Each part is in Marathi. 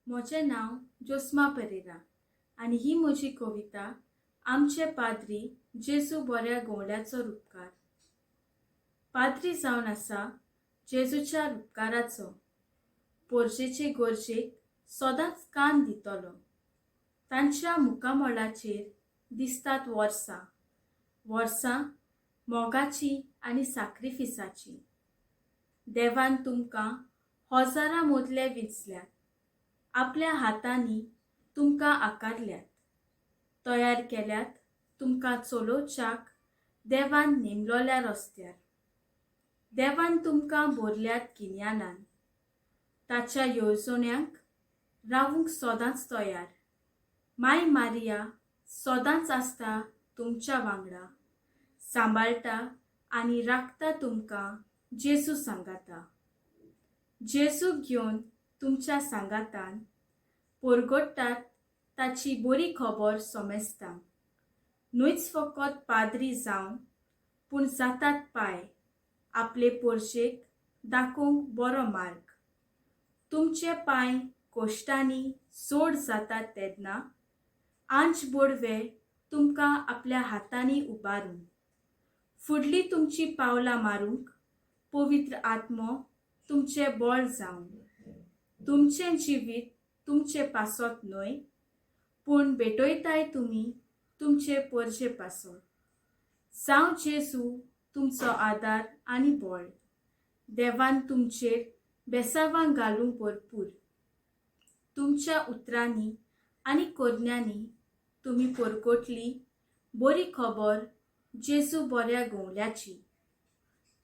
म्हजें नांव जोस्मा पेरेरा आनी ही म्हजी कविता आमचे पाद्री जेजू बऱ्या गोवल्याचो उपकार. पाद्री जावन आसा जेजूच्या उपकाराचो, पोरजेचे गोरजेक सदांच कान दितलो. तांच्या मुखामळाचेर दिसतात वर्सां वर्सां मोगाची आनी सॅक्रिफिसाची. देवान तुमकां हजारां मोदले विंचल्यात, आपल्या हातांनी तुमकां आकारल्यात, तयार केल्यात तुमकां चलोवच्याक देवान नेमलोल्या रस्त्यार. देवान तुमकां भरल्यात गिन्यानान, ताच्या येवजण्यांक रावूंक सदांच तयार. माय मारिया सदांच आसता तुमच्या वांगडा, सांबाळटा आनी राखता तुमकां जेजू सांगाता. जेजूक घेवन तुमच्या सांगातान परगडटात ताची बरी खबर सोमेस्तांक. न्हूच फकत पाद्री जावन पूण जातात पाय आपले पोरशेक दाखोवंक बरो मार्ग. तुमचे पांय कोश्टांनी जोड जातात तेन्ना आंच बोडवे तुमकां आपल्या हातांनी उबारून. फुडली तुमची पावलां मारूंक पवित्र आत्मो तुमचे बळ जावन. तुमचें जिवीत तुमचे पासत न्हय, पूण भेटयताय तुमी तुमचे पोरजे पासत. जावं जेजू तुमचो आदार आनी बळ. देवान तुमचेर बेसावां घालूंक भरपूर. तुमच्या उतरांनी आनी कोरण्यांनी तुमी परगटली बरी खबर जेजू बऱ्या गोवल्याची.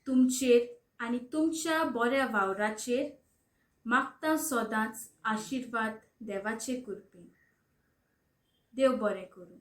तुमचेर आनी तुमच्या बऱ्या वावराचेर मागता सदांच आशिर्वाद देवाचे कुरपी. देव बरें करूं.